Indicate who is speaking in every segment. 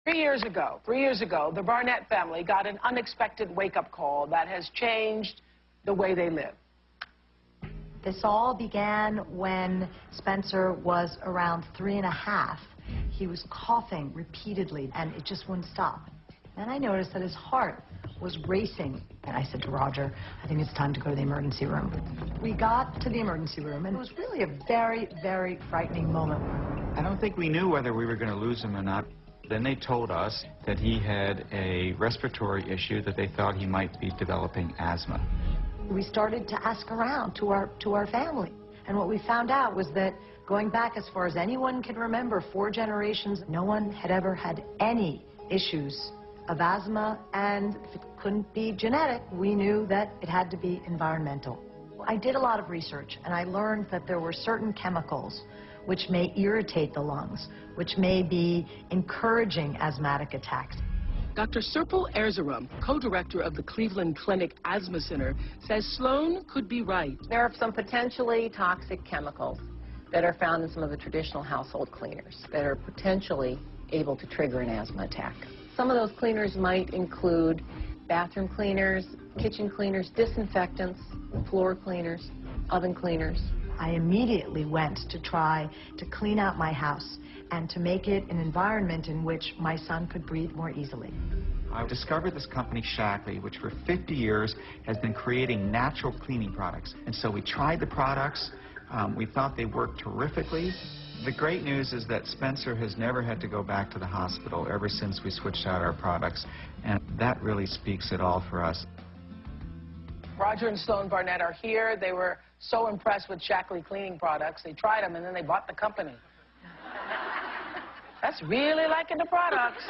Speaker 1: Three years ago, the Barnett family got an unexpected wake-up call that has changed the way they live.
Speaker 2: This all began when Spencer was around 3½. He was coughing repeatedly, and it just wouldn't stop. Then I noticed that his heart was racing. And I said to Roger, I think it's time to go to the emergency room. We got to the emergency room, and it was really a very, very frightening moment.
Speaker 3: I don't think we knew whether we were going to lose him or not. Then they told us that he had a respiratory issue, that they thought he might be developing asthma.
Speaker 2: We started to ask around to our family, and what we found out was that going back as far as anyone can remember, 4 generations, no one had ever had any issues of asthma, and if it couldn't be genetic, we knew that it had to be environmental. I did a lot of research, and I learned that there were certain chemicals which may irritate the lungs, which may be encouraging asthmatic attacks.
Speaker 1: Dr. Serpil Erzurum, co-director of the Cleveland Clinic Asthma Center, says Sloan could be right.
Speaker 4: There are some potentially toxic chemicals that are found in some of the traditional household cleaners that are potentially able to trigger an asthma attack. Some of those cleaners might include bathroom cleaners, kitchen cleaners, disinfectants, floor cleaners, oven cleaners.
Speaker 2: I immediately went to try to clean out my house and to make it an environment in which my son could breathe more easily.
Speaker 3: I discovered this company, Shaklee, which for 50 years has been creating natural cleaning products. And so we tried the products. We thought they worked terrifically. The great news is that Spencer has never had to go back to the hospital ever since we switched out our products. And that really speaks it all for us.
Speaker 1: Roger and Sloan Barnett are here. They were so impressed with Shaklee cleaning products. They tried them, and then they bought the company. That's really liking the products.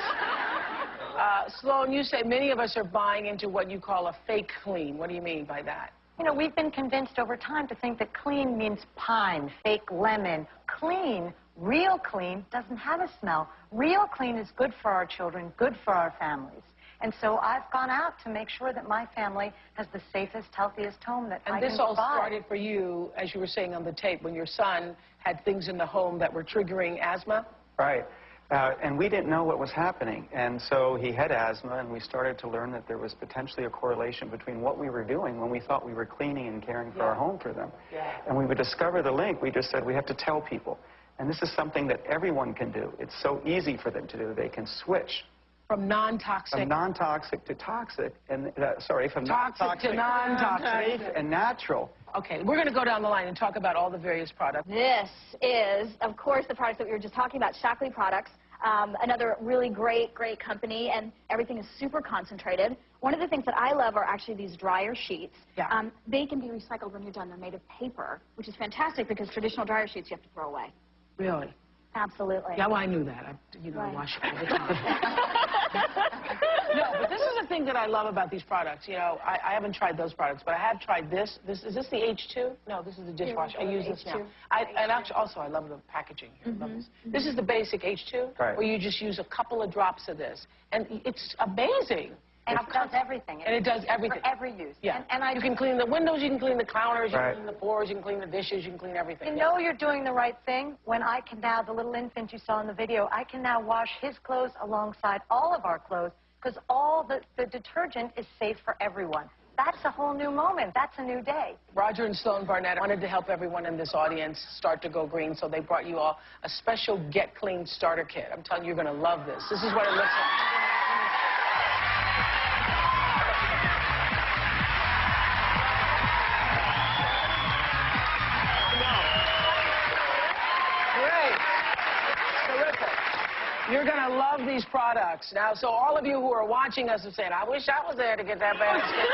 Speaker 1: Sloan, you say many of us are buying into what you call a fake clean. What do you mean by that?
Speaker 2: You know, we've been convinced over time to think that clean means pine, fake lemon. Clean, real clean, doesn't have a smell. Real clean is good for our children, good for our families. And so I've gone out to make sure that my family has the safest, healthiest home that I can provide.
Speaker 1: And this all started for you, as you were saying on the tape, when your son had things in the home that were triggering asthma?
Speaker 5: Right. And we didn't know what was happening. And so he had asthma, and we started to learn that there was potentially a correlation between what we were doing when we thought we were cleaning and caring for our home for them. And we would discover the link. We just said we have to tell people. And this is something that everyone can do. It's so easy for them to do. They can switch.
Speaker 1: From non-toxic.
Speaker 5: From non-toxic to toxic, and from
Speaker 1: toxic to non-toxic.
Speaker 5: Safe and natural.
Speaker 1: Okay, we're going to go down the line and talk about all the various products.
Speaker 6: This is, of course, the products that we were just talking about, Shaklee products. Another really great company, and everything is super concentrated. One of the things that I love are actually these dryer sheets.
Speaker 1: Yeah.
Speaker 6: They can be recycled when you're done. They're made of paper, which is fantastic because traditional dryer sheets you have to throw away.
Speaker 1: Really?
Speaker 6: Absolutely.
Speaker 1: Yeah, well, I knew that. I wash it all the time. No, but this is the thing that I love about these products. You know, I haven't tried those products, but I have tried this. Is this the H2? No, this is the dishwasher. I use this now. And actually, also, I love the packaging here. I love this. This is the basic H2, where you just use a couple of drops of this. And it's amazing.
Speaker 2: And it does everything.
Speaker 1: And it does everything.
Speaker 2: For every use.
Speaker 1: Yeah.
Speaker 2: And
Speaker 1: you can clean the windows, you can clean the counters, you can clean the floors, you can clean the dishes, you can clean everything.
Speaker 2: You know you're doing the right thing when I can now, the little infant you saw in the video, I can now wash his clothes alongside all of our clothes because all the detergent is safe for everyone. That's a whole new moment. That's a new day.
Speaker 1: Roger and Sloan Barnett wanted to help everyone in this audience start to go green, so they brought you all a special Get Clean starter kit. I'm telling you, you're going to love this. This is what it looks like. You're going to love these products. Now, so all of you who are watching us are saying, I wish I was there to get that basket.